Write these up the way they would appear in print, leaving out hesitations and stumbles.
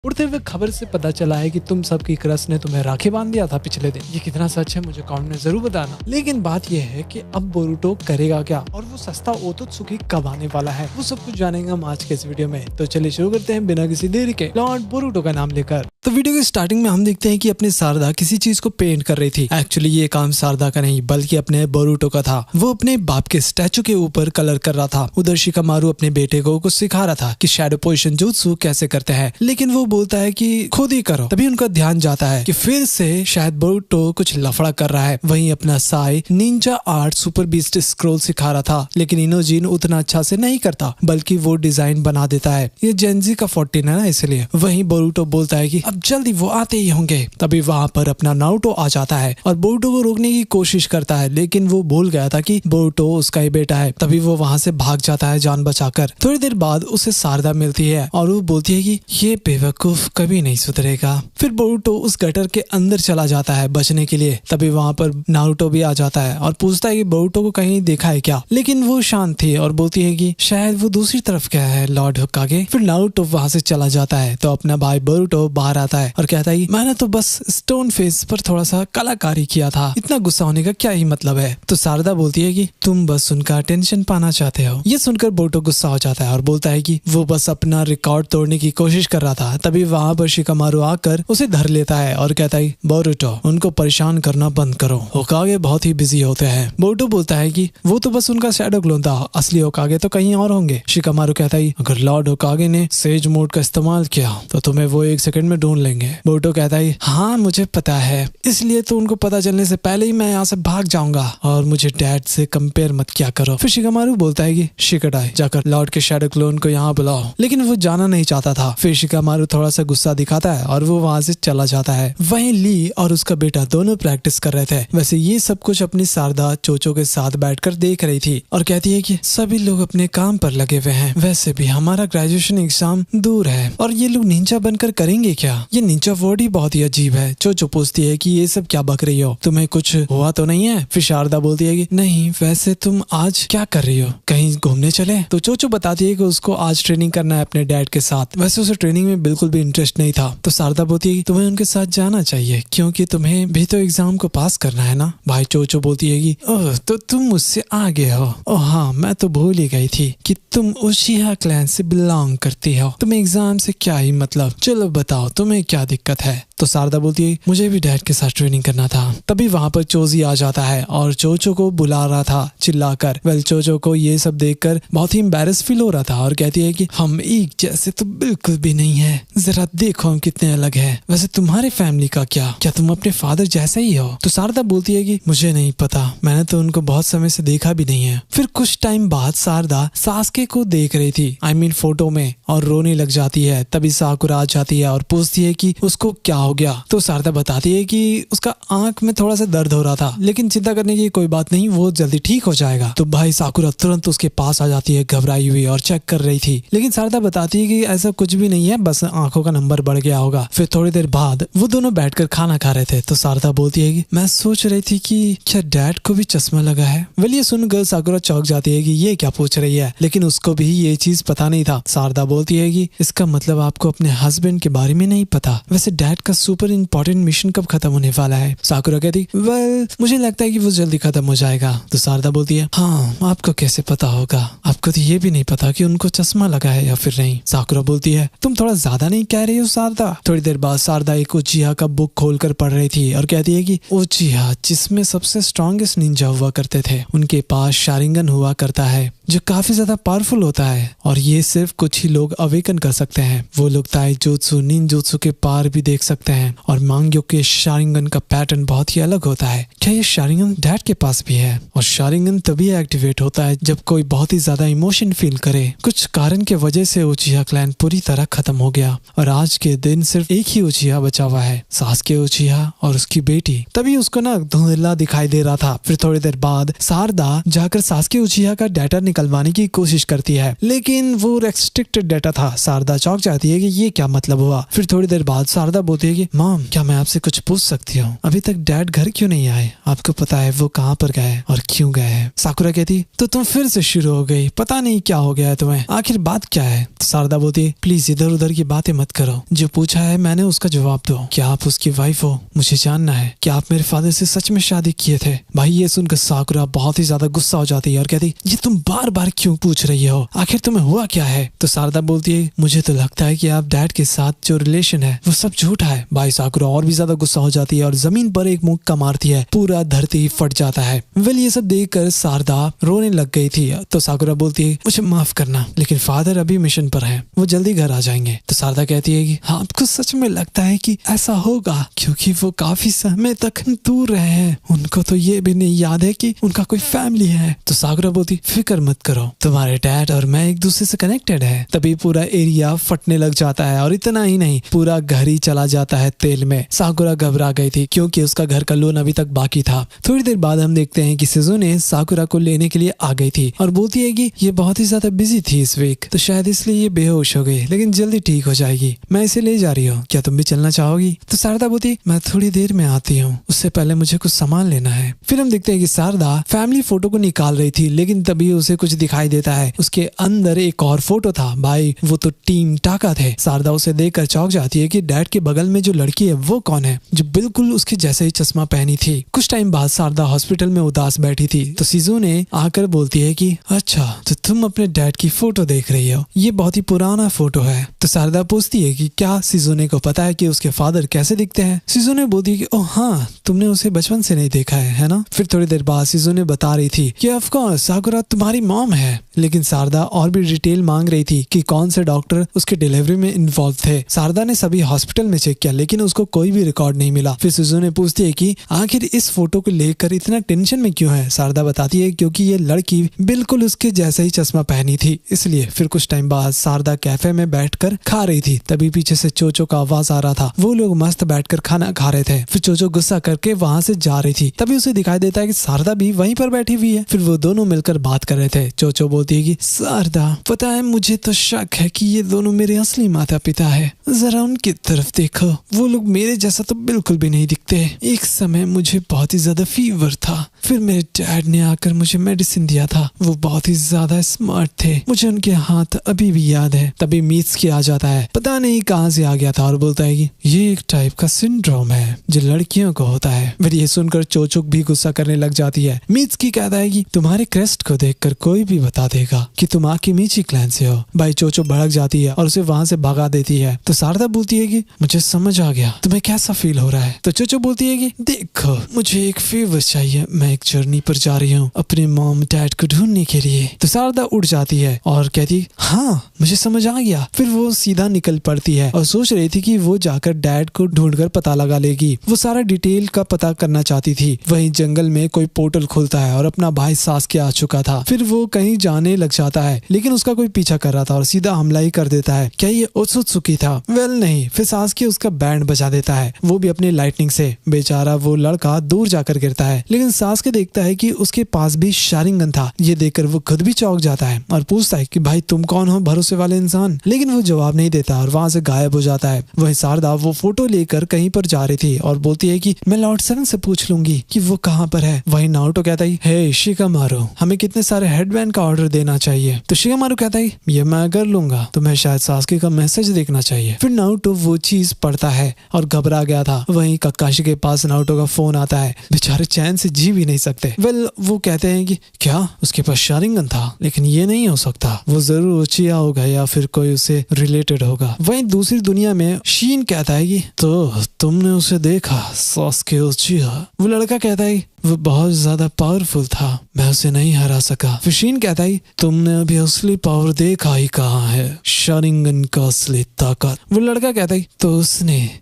उड़ते हुए खबर से पता चला है कि तुम सबकी क्रश ने तुम्हें राखी बांध दिया था पिछले दिन। ये कितना सच है मुझे कमेंट में जरूर बताना। लेकिन बात यह है कि अब बोरुटो करेगा क्या और वो सस्ता ओतोत्सुकी कब आने वाला है, वो सब कुछ जानेंगे हम आज के इस वीडियो में। तो चलिए शुरू करते हैं बिना किसी देरी के लॉर्ड बोरुटो का नाम लेकर। तो वीडियो की स्टार्टिंग में हम देखते हैं कि अपनी शारदा किसी चीज को पेंट कर रही थी। एक्चुअली ये काम शारदा का नहीं बल्कि अपने बोरुटो का था। वो अपने बाप के स्टैचू के ऊपर कलर कर रहा था। उधर शिकामारू अपने बेटे को कुछ सिखा रहा था कि शैडो पोजीशन जुत्सु कैसे करते हैं, लेकिन वो बोलता है कि खुद ही करो। तभी उनका ध्यान जाता है कि फिर से शायद बोरुटो कुछ लफड़ा कर रहा है। वहीं अपना Sai Ninja art super beast scroll सिखा रहा था, लेकिन इनोजिन उतना अच्छा से नहीं करता बल्कि वो डिजाइन बना देता है। ये जेंजी का 14 है ना, इसलिए। वहीं बोरुटो बोलता है कि अब जल्दी वो आते ही होंगे। तभी वहाँ पर अपना नारुतो आ जाता है और बोरुटो को रोकने की कोशिश करता है, लेकिन वो भूल गया था कि बोरुटो उसका ही बेटा है। तभी वो वहाँ से भाग जाता है जान बचाकर। थोड़ी देर बाद उसे शारदा मिलती है और वो बोलती है कि ये बेवकूफ कभी नहीं सुधरेगा। फिर बोरुटो उस गटर के अंदर चला जाता है बचने के लिए। तभी वहाँ पर नारुतो भी आ जाता है और पूछता है कि बोरुटो को कहीं देखा है क्या, लेकिन वो शांत थी और बोलती है कि शायद वो दूसरी तरफ गया है लॉर्ड होकागे। फिर नारुतो वहाँ से चला जाता है तो अपना भाई बोरुटो बाहर आता है और कहता है कि मैंने तो बस स्टोन फेस पर थोड़ा सा कलाकारी किया था, इतना गुस्सा होने का क्या ही मतलब है। तो शारदा बोलती है कि तुम बस उनका अटेंशन पाना चाहते हो। ये सुनकर बोरुटो गुस्सा हो जाता है और बोलता है कि वो बस अपना रिकॉर्ड तोड़ने की कोशिश कर रहा था। तभी वहाँ पर शिकामारू आकर उसे धर लेता है और कहता है बोरुटो उनको परेशान करना बंद करो, होकागे बहुत ही बिजी होते हैं। बोरुटो बोलता है कि वो तो बस उनका शैडो क्लोन था, असली होकागे तो कहीं और होंगे। शिकामारू कहता है अगर लॉर्ड होकागे ने सेज मोड का इस्तेमाल किया तो तुम्हें वो 1 सेकंड में ढूंढ लेंगे। बोरुटो कहता है हाँ मुझे पता है, इसलिए तो उनको पता चलने से पहले ही मैं यहाँ से भाग जाऊंगा और मुझे डैड से कंपेयर मत किया करो। फिर शिकामारू बोलता है कि शिकाडाई जाकर लॉर्ड के शैडो क्लोन को यहाँ बुलाओ, लेकिन वो जाना नहीं चाहता था। फिर शिकामारू थोड़ा सा गुस्सा दिखाता है और वो वहाँ से चला जाता है। वहीं ली और उसका बेटा दोनों प्रैक्टिस कर रहे थे। वैसे ये सब कुछ अपनी शारदा चोचो के साथ बैठकर देख रही थी और कहती है कि सभी लोग अपने काम पर लगे हुए हैं, वैसे भी हमारा ग्रेजुएशन एग्जाम दूर है और ये लोग निंजा बनकर करेंगे क्या। ये निंजा वर्ड ही बहुत ही अजीब है। चोचो पूछती है कि ये सब क्या बक रही हो, तुम्हें कुछ हुआ तो नहीं है। फिर शारदा बोलती है कि नहीं, वैसे तुम आज क्या कर रही हो, कहीं घूमने चले। तो चोचो बताती है कि उसको आज ट्रेनिंग करना है अपने डैड के साथ। वैसे उसे ट्रेनिंग में बिल्कुल भी इंटरेस्ट नहीं था। तो शारदा बोलती है कि तुम्हें उनके साथ जाना चाहिए क्योंकि तुम्हें भी तो एग्जाम को पास करना है ना। भाई चोचो बोलती है कि ओह तो तुम मुझसे आगे हो। ओह हाँ, मैं तो भूल ही गई थी कि तुम उशिहा क्लैन से बिलोंग करती हो। तुम्हें एग्जाम से क्या ही मतलब, चलो बताओ तुम्हें क्या दिक्कत है। तो शारदा बोलती है मुझे भी डैड के साथ ट्रेनिंग करना था। तभी वहाँ पर चोजी आ जाता है और चोचो को बुला रहा था चिल्लाकर। वेल चोचो को ये सब देखकर बहुत ही एम्बैरेस फील हो रहा था और कहती है कि हम एक जैसे तो बिल्कुल भी नहीं है, जरा देखो हम कितने अलग हैं। वैसे तुम्हारी फैमिली का क्या तुम अपने फादर जैसे ही हो। तो शारदा बोलती है कि मुझे नहीं पता, मैंने तो उनको बहुत समय से देखा भी नहीं है। फिर कुछ टाइम बाद शारदा सास्के को देख रही थी, I mean फोटो में, और रोने लग जाती है। तभी साकुरा आ जाती है और पूछती है कि उसको क्या हो गया। तो शारदा बताती है कि उसका आंख में थोड़ा सा दर्द हो रहा था, लेकिन चिंता करने की कोई बात नहीं, वो जल्दी ठीक हो जाएगा। तो भाई साकुरा तुरंत उसके पास आ जाती है घबराई हुई और चेक कर रही थी, लेकिन शारदा बताती है कि ऐसा कुछ भी नहीं है, बस आंखों का नंबर बढ़ गया होगा। फिर थोड़ी देर बाद वो दोनों बैठकर खाना खा रहे थे। तो शारदा बोलती है कि मैं सोच रही थी कि क्या डैड को भी चश्मा लगा है। वेल ये सुनकर साकुरा चौंक जाती है कि ये क्या पूछ रही है, लेकिन उसको भी ये चीज पता नहीं था। शारदा बोलती है कि इसका मतलब आपको अपने हस्बैंड के बारे में नहीं पता। वैसे डैड का सुपर इंपॉर्टेंट मिशन कब खत्म होने वाला है। साकुरा कहती वेल मुझे लगता है कि वो जल्दी खत्म हो जाएगा। तो शारदा बोलती है हाँ आपको कैसे पता होगा, आपको तो ये भी नहीं पता कि उनको चश्मा लगा है या फिर नहीं। साकुरा बोलती है तुम थोड़ा ज्यादा नहीं कह रही हो शारदा। थोड़ी देर बाद शारदा एक उचिहा का बुक खोलकर पढ़ रही थी और कहती है कि उचिहा जिसमें सबसे स्ट्रॉन्गेस्ट निंजा हुआ करते थे, उनके पास शारिंगन हुआ करता है जो काफी ज्यादा पावरफुल होता है और ये सिर्फ कुछ ही लोग अवेकन कर सकते हैं। वो लोग ताइजोत्सु निंजोत्सु के पार भी देख सकते हैं और मांग्यो के शारिंगन का पैटर्न बहुत ही अलग होता है। क्या ये शारिंगन डैड के पास भी है? और शारिंगन तभी एक्टिवेट होता है जब कोई बहुत ही ज्यादा इमोशन फील करे। कुछ कारण के वजह से उचिहा क्लैन पूरी तरह खत्म हो गया और आज के दिन सिर्फ एक ही उचिहा बचा हुआ है, सास्के उचिहा और उसकी बेटी। तभी उसको ना धुंधला दिखाई दे रहा था। फिर थोड़ी देर बाद शारदा जाकर सास्के उचिहा का डाटा निकलवाने की कोशिश करती है, लेकिन वो रेस्ट्रिक्टेड डाटा था। शारदा चौंक जाती है कि ये क्या मतलब हुआ। फिर थोड़ी देर बाद शारदा बोलती है कि मॉम, क्या मैं आपसे कुछ पूछ सकती हूँ? अभी तक डैड घर क्यों नहीं आए? आपको पता है वो कहाँ पर गए और क्यों गए हैं? साकुरा कहती, तो तुम फिर से शुरू हो गई, पता नहीं क्या हो गया है तुम्हें, आखिर बात क्या है? तो शारदा बोलती है, प्लीज इधर उधर की बातें मत करो, जो पूछा है मैंने उसका जवाब दो। क्या आप उसकी वाइफ हो? मुझे जानना है। क्या आप मेरे फादर से सच में शादी किए थे? भाई ये सुनकर साकुरा बहुत ही ज्यादा गुस्सा हो जाती है और कहती, ये तुम बार बार क्यों पूछ रही हो? आखिर तुम्हें हुआ क्या है? तो शारदा बोलती है, मुझे तो लगता है कि आप डैड के साथ जो रिलेशन है वो सब झूठा है। भाई साकुरा और भी ज्यादा गुस्सा हो जाती है और जमीन पर एक मुक्का मारती है, पूरा धरती फट जाता है। वेल ये सब देखकर शारदा रोने लग गई थी। तो साकुरा बोलती है, मुझे माफ करना, लेकिन फादर अभी मिशन पर है, वो जल्दी घर आ जाएंगे। तो शारदा कहती है कि आपको सच में लगता है कि ऐसा होगा? क्योंकि वो काफी समय तक दूर रहे हैं, उनको तो ये भी नहीं याद है कि उनका कोई फैमिली है। तो साकुरा बोलती, फिक्र मत करो, तुम्हारे डैड और मैं एक दूसरे से कनेक्टेड है। तभी पूरा एरिया फटने लग जाता है और इतना ही नहीं, पूरा घर ही चला जाता है तेल में। साकुरा घबरा गई थी क्योंकि उसका घर का लोन अभी तक बाकी था। थोड़ी देर बाद हम देखते हैं कि सिजुने साकुरा को लेने के लिए आ गई थी और बोलती है कि ये बहुत ही ज्यादा बिजी थी इस वीक, तो शायद इसलिए ये बेहोश हो गई, लेकिन जल्दी ठीक हो जाएगी। मैं इसे ले जा रही हूँ, क्या तुम भी चलना चाहोगी? तो शारदा बोलती, मैं थोड़ी देर में आती हूँ, उससे पहले मुझे कुछ सामान लेना है। फिर हम देखते हैं कि शारदा फैमिली फोटो को निकाल रही थी, लेकिन तभी उसे कुछ दिखाई देता है। उसके अंदर एक और फोटो था। भाई वो तो टीम टाका थे। शारदा उसे देखकर चौंक जाती है कि डैड के बगल में जो लड़की है वो कौन है, जो बिल्कुल उसके जैसे ही चश्मा पहनी थी। कुछ टाइम बाद शारदा हॉस्पिटल में उदास बैठी थी, तो सिजुने आकर बोलती है कि अच्छा, तो तुम अपने डैड की फोटो देख रही हो, ये बहुत ही पुराना फोटो है। तो शारदा पूछती है कि क्या सिजुने को पता है कि उसके फादर कैसे दिखते हैं? सिजुने बोलती है कि ओह हाँ, तुमने उसे बचपन से नहीं देखा है ना? फिर थोड़ी देर बाद सिजुने बता रही थी कि ऑफ कोर्स साकुरा तुम्हारी मॉम है, लेकिन शारदा और भी डिटेल मांग रही थी कि कौन से डॉक्टर उसके डिलीवरी में इन्वॉल्व थे। शारदा ने सभी हॉस्पिटल में चेक किया, लेकिन उसको कोई भी रिकॉर्ड नहीं मिला। फिर सिजुने पूछती है कि आखिर इस फोटो को लेकर इतना टेंशन में क्यों है? शारदा बताती है क्योंकि ये लड़की बिल्कुल उसके जैसा ही चश्मा पहनी थी, इसलिए। फिर कुछ टाइम बाद शारदा कैफे में बैठकर खा रही थी, तभी पीछे से चोचो का आवाज आ रहा था। वो लोग मस्त बैठकर खाना खा रहे थे। फिर चोचो गुस्सा करके वहाँ से जा रही थी, तभी उसे दिखाई देता है कि शारदा भी वहीं पर बैठी हुई है। फिर वो दोनों मिलकर बात कर रहे थे। चोचो बोलती है कि शारदा, पता है मुझे तो शक है कि ये दोनों मेरे असली माता पिता है, जरा उनकी तरफ देखो, वो लोग मेरे जैसा तो बिल्कुल भी नहीं दिखते। एक समय मुझे बहुत ही ज्यादा फीवर था, फिर मेरे डैड ने आकर मुझे मेडिसिन दिया था, वो बहुत ही ज्यादा स्मार्ट थे, मुझे उनके हाथ अभी भी याद है। तभी मीट्सकी आ जाता है, पता नहीं कहाँ से आ गया था, और बोलता है कि ये एक टाइप का सिंड्रोम है जो लड़कियों को होता है। फिर ये सुनकर चोचुक भी गुस्सा करने लग जाती है। मीट्सकी कहता है कि तुम्हारे क्रेस्ट को देखकर कोई भी बता देगा कि तुम आकिमिची क्लैन से हो। भाई चोचो भड़क जाती है और उसे वहाँ से भगा देती है। तो शारदा बोलती है कि मुझे समझ आ गया, तुम्हें कैसा फील हो रहा है? तो चोचो बोलती है कि देखो, मुझे एक फेवर चाहिए, मैं एक जर्नी पर जा रही हूँ अपने मॉम डैड को ढूंढने के लिए। तो शारदा उठ जाती है और कहती हाँ मुझे समझ आ गया। फिर वो सीधा निकल पड़ती है और सोच रही थी कि वो जाकर डैड को ढूंढकर पता लगा लेगी। वो सारा डिटेल का पता करना चाहती थी। वहीं जंगल में कोई पोर्टल खुलता है और अपना भाई सास्के आ चुका था। फिर वो कहीं जाने लग जाता है, लेकिन उसका कोई पीछा कर रहा था और सीधा हमला ही कर देता है। क्या ये ओत्सुत्सुकी था? वेल नहीं। फिर सास्के उसका बैंड बजा देता है, वो भी अपनी लाइटनिंग से। बेचारा वो लड़का दूर जाकर गिरता है, लेकिन सास्के देखता है कि उसके पास भी शारिंगन था। ये देखकर वो खुद भी चौंक जाता है और पूछता है कि भाई तुम कौन हो, भरोसे वाले इंसान? लेकिन वो जवाब नहीं देता और वहाँ से गायब हो जाता है। वहीं शारदा वो फोटो लेकर कहीं पर जा रही थी और बोलती है कि मैं लॉर्ड 7 से पूछ लूंगी कि वो कहाँ पर है। वहीं नारुतो कहता है, हे शिकामारू, हमें कितने सारे हेडबैंड का ऑर्डर देना चाहिए? तो शिकामारू कहता है, ये मैं कर लूंगा, तुम्हें शायद सास्के का मैसेज देखना चाहिए। फिर नारुतो वो चीज पढ़ता है और घबरा गया था। वहीं ककाशी के पास नारुतो का फोन आता है। बेचारे चैन से जी भी नहीं सकते। वेल वो कहते हैं कि क्या उसके पास शारिंगन था, लेकिन ये नहीं हो सकता, वो जरूर उचिया होगा या फिर कोई उसे रिलेटेड होगा। वहीं दूसरी दुनिया में शीन कहता है कि तो तुमने उसे देखा, सास्के उचिया? वो लड़का कहता है वो बहुत ज्यादा पावरफुल था, मैं उसे नहीं हरा सका। फिर शीन कहता है तुमने अभी असली पावर देखा ही कहाँ है, शारिंगन का असली ताकत? वो लड़का कहता है तो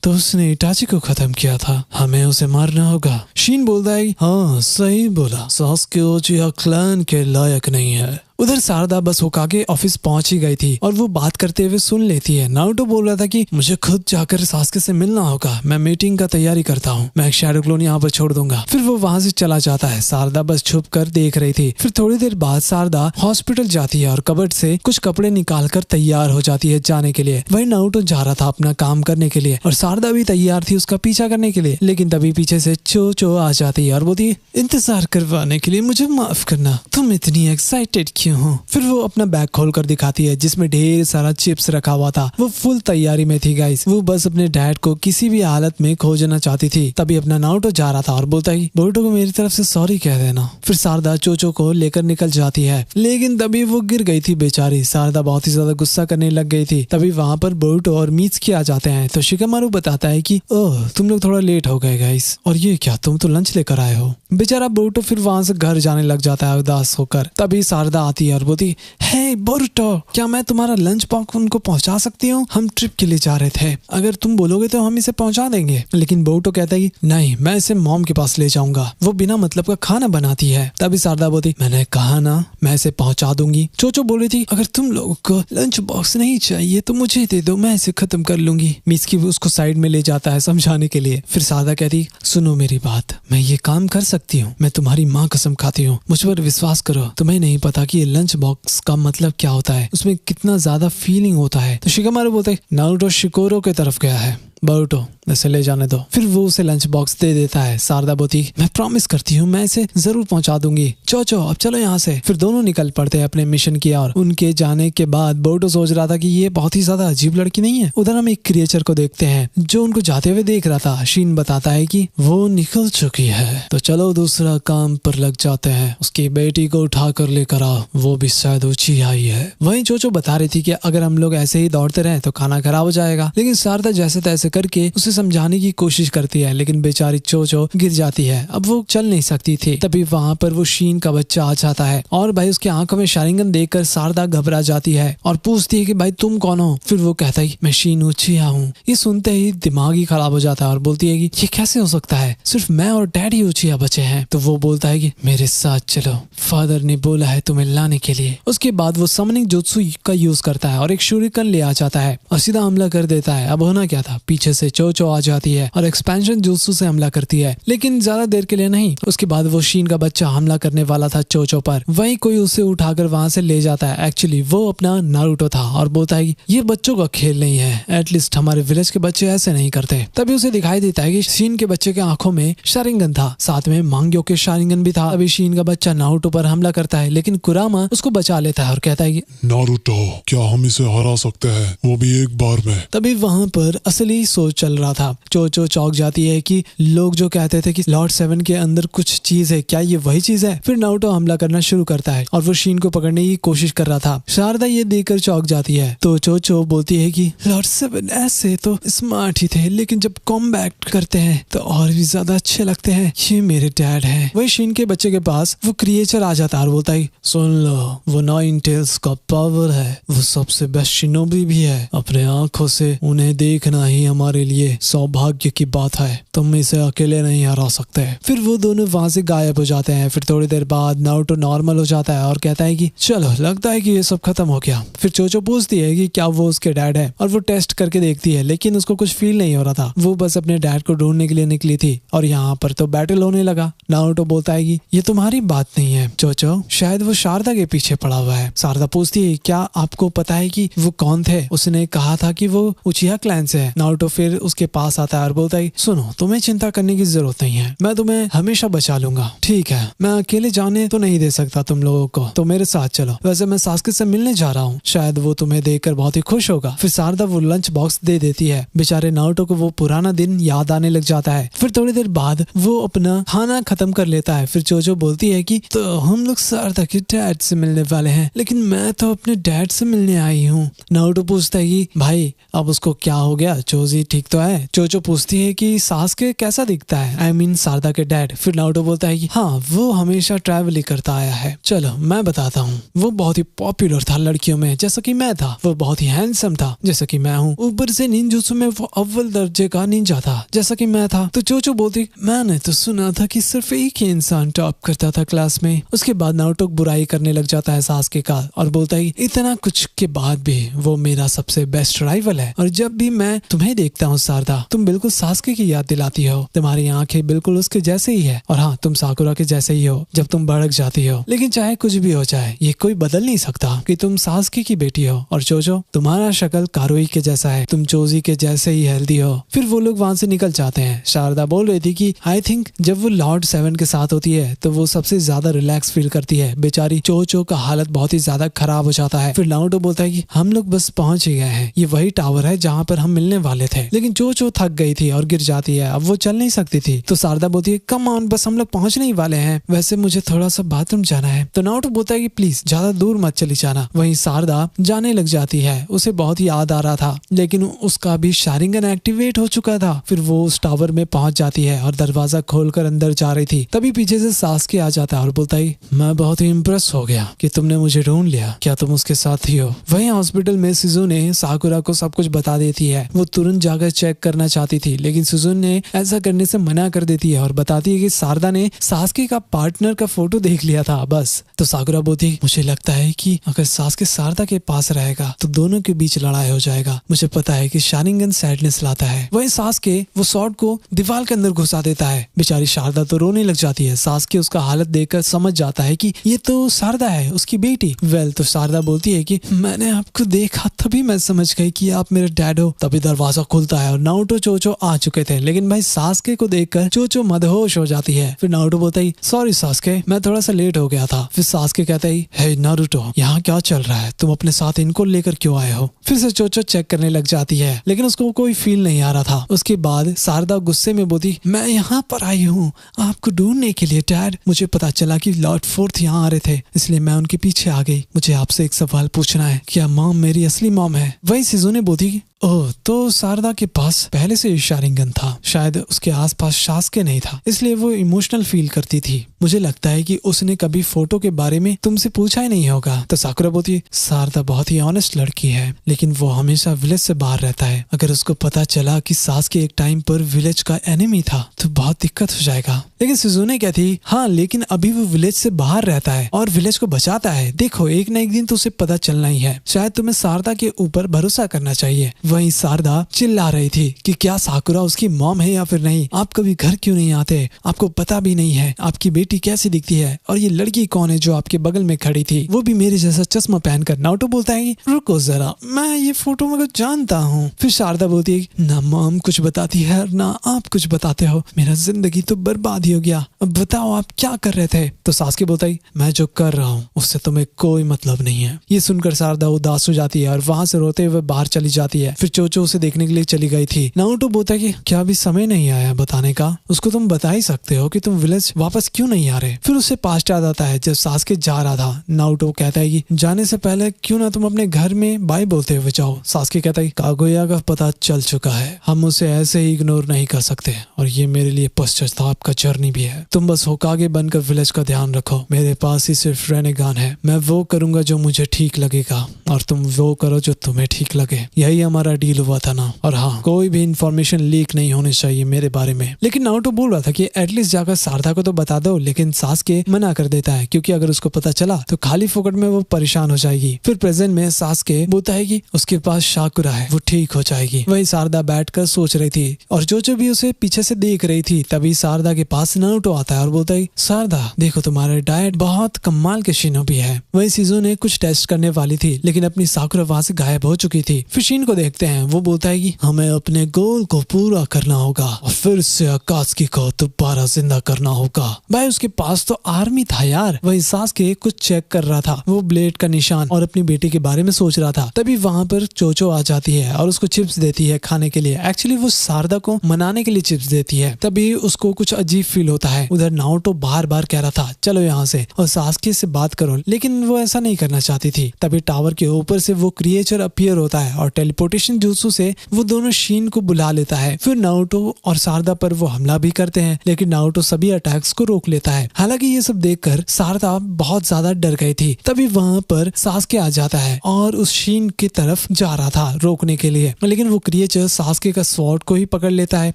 उसने इटाची को खत्म किया था, हमें उसे मारना होगा। शीन बोलता है हाँ सही बोला, सास्के उचिया क्लैन के लायक नहीं है, उधर शारदा बस होकागे ऑफिस पहुंच ही गई थी और वो बात करते हुए सुन लेती है। नारुतो बोल रहा था कि मुझे खुद जाकर सास्के से मिलना होगा, मैं मीटिंग का तैयारी करता हूँ, मैं एक शैडो क्लोन यहाँ पर छोड़ दूंगा। फिर वो वहाँ से चला जाता है। शारदा बस छुप कर देख रही थी। फिर थोड़ी देर बाद शारदा हॉस्पिटल जाती है और कबर्ड से कुछ कपड़े निकाल कर तैयार हो जाती है जाने के लिए। वही नारुतो जा रहा था अपना काम करने के लिए और शारदा भी तैयार थी उसका पीछा करने के लिए। लेकिन तभी पीछे से चो आ जाती है और बोलती है इंतजार करवाने के लिए मुझे माफ करना, तुम इतनी एक्साइटेड क्यों हो। फिर वो अपना बैग खोल कर दिखाती है जिसमें ढेर सारा चिप्स रखा हुआ था। वो फुल तैयारी में थी गाइस। वो बस अपने डैड को किसी भी हालत में खोजना चाहती थी। तभी अपना नारुतो जा रहा था और बोलता है बोरुटो को मेरी तरफ से सॉरी कह देना। फिर शारदा चोचो को लेकर निकल जाती है लेकिन तभी वो गिर गई थी बेचारी। शारदा बहुत ही ज्यादा गुस्सा करने लग गई थी। तभी वहाँ पर बोरुटो और मीत्सुकी आ जाते हैं तो शिकामारू बताता है कि ओह तुम लोग थोड़ा लेट हो गए गाइस, और ये क्या तुम तो लंच लेकर आए हो। बेचारा बोरुटो फिर वहाँ से घर जाने लग जाता है उदास होकर। तभी शारदा आती है और बोलती हे बोरुटो, क्या मैं तुम्हारा लंच बॉक्स उनको पहुंचा सकती हूँ? हम ट्रिप के लिए जा रहे थे, अगर तुम बोलोगे तो हम इसे पहुंचा देंगे। लेकिन बोरुटो कहता है कि नहीं, मैं इसे मॉम के पास ले जाऊंगा, वो बिना मतलब का खाना बनाती है। तभी शारदा बोलती मैंने कहा ना मैं इसे पहुंचा दूंगी। चोचो बोल रही थी अगर तुम लोगों को लंच बॉक्स नहीं चाहिए तो मुझे दे दो, मैं इसे खत्म कर लूंगी। मीत्सुकी उसको साइड में ले जाता है समझाने के लिए। फिर शारदा कहती सुनो मेरी बात, मैं ये काम कर सकती हूँ, मैं तुम्हारी माँ कसम खाती हूँ, मुझ पर विश्वास करो। तुम्हें नहीं पता कि ये लंच बॉक्स का मतलब क्या होता है, उसमें कितना ज्यादा फीलिंग होता है। तो शिकामारू बोलते हैं नारुतो शिकोरो के तरफ गया है, बोरुटो इसे ले जाने दो। फिर वो उसे लंच बॉक्स दे देता है। शारदा बोलती मैं प्रॉमिस करती हूँ मैं इसे जरूर पहुंचा दूंगी। चो अब चलो यहाँ से। फिर दोनों निकल पड़ते हैं अपने मिशन की ओर। उनके जाने के बाद बोरुटो सोच रहा था कि ये बहुत ही ज्यादा अजीब लड़की नहीं है। उधर हम एक क्रिएचर को देखते हैं जो उनको जाते हुए देख रहा था। शीन बताता है कि वो निकल चुकी है, तो चलो दूसरा काम पर लग जाते हैं। उसकी बेटी को उठा कर लेकर आओ, वो भी शायद ऊंची आई है। वहीं चोचो बता रही थी कि अगर हम लोग ऐसे ही दौड़ते रहे तो खाना खराब हो जाएगा। लेकिन शारदा जैसे तैसे करके उसे समझाने की कोशिश करती है लेकिन बेचारी चोचो गिर जाती है। अब वो चल नहीं सकती थी। तभी वहाँ पर वो शीन का बच्चा आ जाता है और भाई उसकी आंखों में शारिंगन देखकर शारदा घबरा जाती है और पूछती है कि भाई तुम कौन हो। फिर वो कहता है मैं शीन उचिया हूँ। ये सुनते ही दिमाग ही खराब हो जाता है और बोलती है कि ये कैसे हो सकता है, सिर्फ मैं और डैडी उचिया बचे हैं। तो वो बोलता है कि मेरे साथ चलो, फादर ने बोला है तुम्हें लाने के लिए। उसके बाद वो समनिंग जुत्सु का यूज करता है और एक शूरिकन ले आ जाता है और सीधा हमला कर देता है। अब होना क्या था, पीछे से चोचो आ जाती है और एक्सपेंशन जुत्सु से हमला करती है, लेकिन ज्यादा देर के लिए नहीं। उसके बाद वो शीन का बच्चा हमला करने वाला था चोचो पर, वहीं कोई उसे उठाकर वहां से ले जाता है। एक्चुअली वो अपना नारुतो था और बोलता है कि ये बच्चों का खेल नहीं है, एटलीस्ट हमारे विलेज के बच्चे ऐसे नहीं करते। तभी उसे दिखाई देता है कि शीन के बच्चे के आंखों में शारिंगन था, साथ में मांग्यो के शारिंगन भी था। अभी शीन का बच्चा नारुतो पर हमला करता है लेकिन कुरामा उसको बचा लेता है और कहता है कि नारुतो क्या हम इसे हरा सकते हैं, वो भी एक बार में। तभी वहाँ पर असली सोच चल रहा था। चोचो चौक जाती है कि लोग जो कहते थे कि लॉर्ड 7 के अंदर कुछ चीज है, क्या ये वही चीज है। फिर नारुतो हमला करना शुरू करता है और वो शीन को पकड़ने की कोशिश कर रहा था। शारदा ये देखकर चौक जाती है तो चोचो बोलती है कि लॉर्ड 7 ऐसे तो स्मार्ट ही थे लेकिन जब कॉम्बैट करते हैं तो और भी ज्यादा अच्छे लगते हैं, ये मेरे डैड है। वही शीन के बच्चे के पास वो क्रिएचर आ जाता है और बोलता है सुन लो, वो 9 टेल्स का पावर है, वो सबसे बेस्ट शिनोबी भी है, अपने आंखों से उन्हें देखना ही हमारे लिए सौभाग्य की बात है, तुम इसे अकेले नहीं हरा सकते। फिर वो दोनों वहां से गायब हो जाते हैं। फिर थोड़ी देर बाद नारुतो नॉर्मल हो जाता है और कहता है कि चलो लगता है कि ये सब खत्म हो गया। फिर चोचो पूछती है कि क्या वो उसके डैड है और वो टेस्ट करके देखती है लेकिन उसको कुछ फील नहीं हो रहा था। वो बस अपने डैड को ढूंढने के लिए निकली थी और यहाँ पर तो बैटल होने लगा। नारुतो बोलता है कि ये तुम्हारी बात नहीं है चोचो, शायद वो शारदा के पीछे पड़ा हुआ है। शारदा पूछती है क्या आपको पता है कि वो कौन थे, उसने कहा था कि वो उचिहा क्लैन से है। नारुतो फिर उसके पास आता है और बोलता है सुनो, तुम्हें चिंता करने की जरूरत नहीं है, मैं तुम्हें हमेशा बचा लूंगा, ठीक है। मैं अकेले जाने तो नहीं दे सकता तुम लोगों को, तो मेरे साथ चलो। वैसे मैं सास्के से मिलने जा रहा हूँ, शायद वो तुम्हें देखकर बहुत ही खुश होगा। फिर शारदा वो लंच बॉक्स दे देती है। बेचारे नारुतो को वो पुराना दिन याद आने लग जाता है। फिर थोड़ी देर बाद वो अपना खाना खत्म कर लेता है। फिर चोचो बोलती है कि तो हम लोग शारदा के डैड से मिलने वाले हैं, लेकिन मैं तो अपने डैड से मिलने आई हूँ। नारुतो पूछता है कि भाई अब उसको क्या हो गया, चोजी जोजी ठीक तो है? चोचो पूछती है कि सास्के कैसा दिखता है, आई मीन शारदा के डैड। फिर नारुतो बोलता है कि हाँ वो हमेशा ट्रैवल ही करता आया है। चलो मैं बताता हूँ, वो बहुत ही पॉपुलर था लड़कियों में जैसा कि मैं था, वो बहुत ही हैंडसम था जैसा कि मैं हूँ, ऊपर से निंजुत्सु में वो अव्वल दर्जे का निंजा था जैसा कि मैं था। तो चोचो बोलती मैंने तो सुना था कि सिर्फ एक ही इंसान टॉप करता था क्लास में। उसके बाद नारुतो बुराई करने लग जाता है सास्के का और बोलता है इतना कुछ के बाद भी वो मेरा सबसे बेस्ट राइवल है, और जब भी मैं तुम्हें देखता हूँ शारदा, तुम बिल्कुल सास्के की याद दिलाती हो, तुम्हारी आंखें बिल्कुल उसके जैसे ही है, और हाँ तुम साकुरा के जैसे ही हो जब तुम भड़क जाती हो। लेकिन चाहे कुछ भी हो जाए ये कोई बदल नहीं सकता कि तुम सास्के की बेटी हो। और चोचो तुम्हारा शक्ल कारुई के जैसा है, तुम जोजी के जैसे ही हेल्दी हो। फिर वो लोग वहाँ से निकल जाते हैं। शारदा बोल रही थी कि आई थिंक जब वो लॉर्ड 7 के साथ होती है तो वो सबसे ज्यादा रिलैक्स फील करती है। बेचारी चोचो का हालत बहुत ही ज्यादा खराब हो जाता है। फिर नारुतो बोलता है कि हम लोग बस पहुंच ही गए हैं, ये वही टावर है जहाँ पर हम मिलने वाले थे। लेकिन चोचो थक गई थी और गिर जाती है, अब वो चल नहीं सकती थी। तो शारदा बोलती है कम ऑन, बस हम लोग पहुंचने ही वाले हैं, वैसे मुझे थोड़ा सा बाथरूम जाना है। तो नारुतो बोलता है कि प्लीज ज्यादा दूर मत चली जाना। वहीं शारदा जाने लग जाती है, उसे बहुत ही याद आ रहा था लेकिन उसका भी शारिंगन एक्टिवेट हो चुका था। फिर वो उस टावर में पहुंच जाती है और दरवाजा खोलकर अंदर जा रही थी, तभी पीछे से सास्के आ जाता है और बोलता है मैं बहुत ही इम्प्रेस हो गया कि तुमने मुझे ढूंढ लिया, क्या तुम उसके साथ ही हो? वहीं हॉस्पिटल में सिजुने साकुरा को सब कुछ बता देती है। वो तुरंत जाकर चेक करना चाहती थी लेकिन सिजुने ने ऐसा करने से मना कर देती है और बताती है कि शारदा ने सास्के का पार्टनर का फोटो देख लिया था बस। तो साकुरा बोलती मुझे लगता है कि अगर सास्के शारदा के पास रहेगा तो दोनों के बीच लड़ाई हो जाएगा। मुझे पता है कि शारिंगन सैडनेस लाता है। वहीं सास्के वो स्वॉर्ड को दीवार के अंदर घुसा देता है। बेचारी शारदा तो रोने लग जाती है। सास्के उसका हालत देखकर समझ जाता है कि ये तो शारदा है, उसकी बेटी। वेल तो शारदा बोलती है कि मैंने आपको देखा तभी मैं समझ गई कि आप मेरे डैड हो। तभी दरवाजा खुलता है और नारुतो चोचो आ चुके थे, लेकिन भाई सास्के को देखकर चोचो मदहोश हो जाती है। फिर नारुतो बोलता है सॉरी सास्के, मैं थोड़ा सा लेट हो गया था। फिर सास्के कहता है हे नारुतो, यहाँ क्या चल रहा है, तुम अपने साथ इनको लेकर क्यों आए हो? फिर से चोचो चेक करने लग जाती है लेकिन उसको कोई फील नहीं आ रहा था। उसके बाद शारदा गुस्से में बोली मैं यहाँ पर आई हूँ आपको ढूंढने के लिए डैड। मुझे पता चला कि लॉर्ड 4 यहाँ आ रहे थे, इसलिए मैं उनके पीछे आ गई। मुझे आपसे एक सवाल पूछना है, क्या मॉम मेरी असली मॉम है? वही सिजुने बोली ओह, तो शारदा के पास पहले से शारिंगन था, शायद उसके आसपास सास्के नहीं था इसलिए वो इमोशनल फील करती थी। मुझे लगता है कि उसने कभी फोटो के बारे में तुमसे पूछा ही नहीं होगा। तो साकुरा बोलती शारदा बहुत ही ऑनेस्ट लड़की है लेकिन वो हमेशा विलेज से बाहर रहता है। अगर उसको पता चला कि सास्के एक टाइम पर विलेज का एनिमी था तो बहुत दिक्कत हो जाएगा। लेकिन सिजुने कहती हाँ लेकिन अभी वो विलेज से बाहर रहता है और विलेज को बचाता है। देखो एक न एक दिन तो उसे पता चलना ही है, शायद तुम्हें शारदा के ऊपर भरोसा करना चाहिए। वहीं शारदा चिल्ला रही थी कि क्या साकुरा उसकी मॉम है या फिर नहीं, आप कभी घर क्यों नहीं आते, आपको पता भी नहीं है आपकी बेटी कैसी दिखती है, और ये लड़की कौन है जो आपके बगल में खड़ी थी, वो भी मेरे जैसा चश्मा पहनकर। नारुतो बोलता है रुको जरा, मैं ये फोटो में जानता हूँ। फिर शारदा बोलती है ना मॉम कुछ बताती है ना आप कुछ बताते हो, मेरा जिंदगी तो बर्बाद ही हो गया, अब बताओ आप क्या कर रहे थे? तो सास्के बोलता है मैं जो कर रहा हूँ उससे तुम्हें कोई मतलब नहीं है। ये सुनकर शारदा उदास हो जाती है और वहाँ से रोते हुए बाहर चली जाती है। फिर चोचो उसे देखने के लिए चली गई थी। नारुतो बोलता है कि क्या अभी समय नहीं आया बताने का? उसको तुम बता ही सकते हो कि तुम विलेज वापस क्यों नहीं आ रहे। फिर उससे पास्ट याद आता है जब सास्के जा रहा था। नारुतो कहता है कि जाने से पहले क्यों ना तुम अपने घर में बाय बोलते हुए जाओ। सास्के कहता है कागुया का पता चल चुका है, हम उसे ऐसे ही इग्नोर नहीं कर सकते और ये मेरे लिए पश्चाताप का जर्नी भी है। तुम बस होकागे बनकर विलेज का ध्यान रखो, मेरे पास ही सिर्फ रेनेगान है, मैं वो करूंगा जो मुझे ठीक लगेगा और तुम वो करो जो तुम्हें ठीक लगे। यही हमारा डील हुआ था ना। और हाँ, कोई भी इंफॉर्मेशन लीक नहीं होनी चाहिए मेरे बारे में। लेकिन नारुतो बोल रहा था कि एटलीस्ट जाकर शारदा को तो बता दो, लेकिन सास्के मना कर देता है क्योंकि अगर उसको पता चला तो खाली फोकट में वो परेशान हो जाएगी। फिर प्रेजेंट में सास्के बोलता है कि उसके पास साकुरा है, वो ठीक हो जाएगी। वही शारदा बैठकर सोच रही थी और जोजो भी उसे पीछे से देख रही थी। तभी शारदा के पास नारुतो आता है और बोलता है शारदा देखो तुम्हारा डाइट बहुत कमाल के शिनोबी है। वही सिजुने कुछ टेस्ट करने वाली थी लेकिन अपनी साकुरा वहां से गायब हो चुकी थी। फिर शिन को देखते हैं, वो बोलता है कि हमें अपने गोल को पूरा करना होगा और फिर से अकात्सुकी को दोबारा जिंदा करना होगा। भाई उसके पास तो आर्मी था यार। वही सास्के कुछ चेक कर रहा था, वो ब्लेड का निशान और अपनी बेटी के बारे में सोच रहा था। तभी वहां पर चोचो आ जाती है और उसको चिप्स देती है खाने के लिए। एक्चुअली वो शारदा को मनाने के लिए चिप्स देती है। तभी उसको कुछ अजीब फील होता है। उधर नारुतो बार बार कह रहा था चलो यहाँ से और सास्के से बात करो, लेकिन वो ऐसा नहीं करना चाहती थी। तभी टावर के ऊपर से वो क्रिएचर अपीयर होता है और टेलीपोर्टेशन टेलीपोर्टेशन jutsu से वो दोनों शीन को बुला लेता है। फिर नारुतो और सारदा पर वो हमला भी करते हैं, लेकिन नारुतो सभी अटैक्स को रोक लेता है। हालांकि ये सब देखकर सारदा बहुत ज्यादा डर गई थी। तभी वहाँ पर सास्के आ जाता है और उस शीन की तरफ जा रहा था रोकने के लिए, लेकिन वो क्रिएचर सास्के का स्वॉर्ड को ही पकड़ लेता है।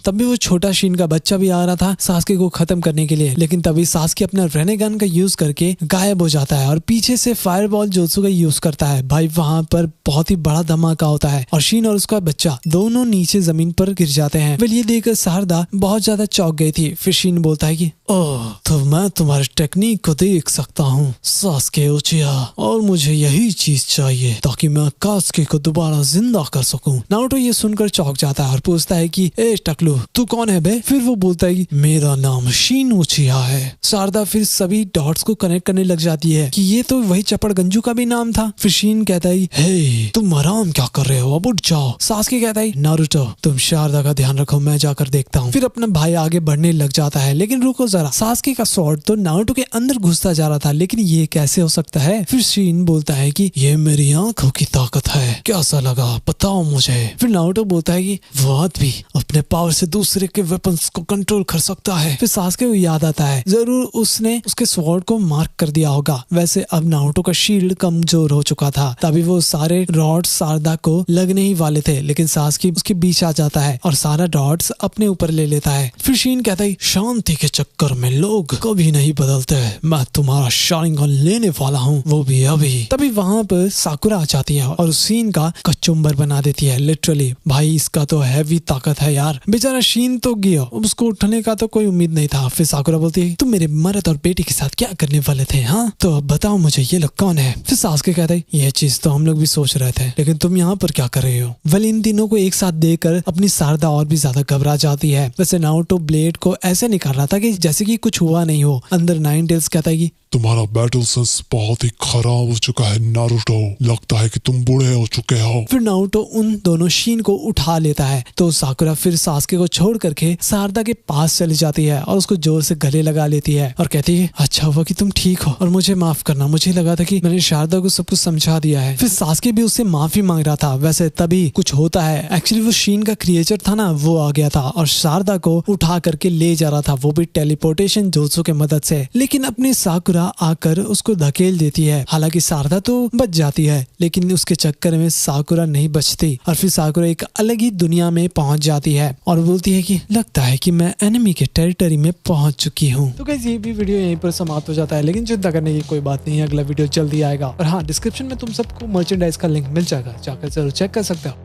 तभी वो छोटा शीन का बच्चा भी आ रहा था सास्के को खत्म करने के लिए, लेकिन तभी सास्के अपना रेनेगन का यूज करके गायब हो जाता है और पीछे से फायरबॉल jutsu का यूज करता है। भाई वहाँ पर बहुत ही बड़ा धमाका होता है और शीन और उसका बच्चा दोनों नीचे जमीन पर गिर जाते हैं। फिर ये देखकर सारदा बहुत ज्यादा चौंक गई थी। फिर शीन बोलता है कि ओह, तो मैं तुम्हारी टेक्निक को देख सकता हूँ सास्के उचिया, और मुझे यही चीज चाहिए ताकि मैं कास्के को दोबारा जिंदा कर सकूं। नारुतो ये सुनकर चौंक जाता है और पूछता है कि ए टकलू, तू कौन है बे? फिर वो बोलता है कि मेरा नाम शीन उचिया है। सारदा फिर सभी डॉट्स को कनेक्ट करने लग जाती है कि ये तो वही चपड़ गंजू का भी नाम था। फिर शीन कहता है हे, तुम आराम क्या कर रहे हो, अब उठ जाओ। सास्के कहता है नारुतो, तुम शारदा का ध्यान रखो, मैं जाकर देखता हूँ। फिर अपना भाई आगे बढ़ने लग जाता है, लेकिन रुको जरा, सास्के का स्वॉर्ड तो नारुतो के अंदर घुसता जा रहा था, लेकिन ये कैसे हो सकता है? फिर शीन बोलता है कि ये मेरी आंखों की ताकत है, कैसा लगा बताओ मुझे। फिर नारुतो बोलता है कि वो आदमी अपने पावर से दूसरे के वेपन्स को कंट्रोल कर सकता है। फिर सास्के को याद आता है जरूर उसने उसके स्वॉर्ड को मार्क कर दिया होगा। वैसे अब नारुतो का शील्ड कमजोर हो चुका था। तभी वो सारे रॉड्स सारदा को लगने ही वाले थे, लेकिन सास्के उसके बीच आ जाता है और सारा डॉट्स अपने ऊपर ले लेता है। फिर शीन कहता है शांति के चक्कर में लोग कभी नहीं बदलते, मैं तुम्हारा शारिंगन लेने वाला हूँ, वो भी अभी। तभी वहाँ पर साकुरा आ जाती है और उस शीन का कचुम्बर बना देती है लिटरली। भाई इसका तो हैवी ताकत है यार। बेचारा शीन तो गया, उसको उठने का तो कोई उम्मीद नहीं था। फिर साकुरा बोलती है तुम मेरे मर्द और बेटी के साथ क्या करने वाले थे? हाँ तो अब बताओ मुझे ये लोग कौन है? फिर सास्के कहता है ये चीज तो हम लोग भी सोच रहे थे, लेकिन तुम यहाँ पर क्या कर रहे हो? वेल इन तीनों को एक साथ देखकर अपनी सारदा और भी ज्यादा घबरा जाती है। वैसे नारुतो ब्लेड को ऐसे निकाल रहा था कि जैसे कि कुछ हुआ नहीं हो। अंदर नाइन टेल्स कहता है कि तुम्हारा बैटल सेंस बहुत ही खराब हो चुका है नारुतो, लगता है कि तुम बूढ़े हो चुके हो। फिर नारुतो उन दोनों शीन को उठा लेता है तो साकुरा फिर सास्के को छोड़ करके सारदा के पास चली जाती है और उसको जोर से गले लगा लेती है और कहती है अच्छा हुआ कि तुम ठीक हो और मुझे माफ करना, मुझे लगा था कि मैंने शारदा को सब कुछ समझा दिया है। फिर सास्के भी उससे माफी मांग रहा था। वैसे तभी कुछ होता है, एक्चुअली वो शीन का क्रिएचर था ना, वो आ गया था और शारदा को उठा करके ले जा रहा था, वो भी टेलीपोर्टेशन jutsu के मदद से। लेकिन अपनी साकुरा आकर उसको धकेल देती है। हालांकि शारदा तो बच जाती है, लेकिन उसके चक्कर में साकुरा नहीं बचती और फिर साकुरा एक अलग ही दुनिया में पहुंच जाती है और बोलती है कि लगता है कि मैं एनिमी के टेरिटरी में पहुंच चुकी हूँ। तो गाइस ये भी वीडियो यहीं पर समाप्त हो जाता है, लेकिन चिंता करने की कोई बात नहीं है, अगला वीडियो जल्दी आएगा। और हाँ, डिस्क्रिप्शन में तुम सबको मर्चेंडाइज का लिंक मिल जाएगा, जाकर जरूर चेक कर सकते हो।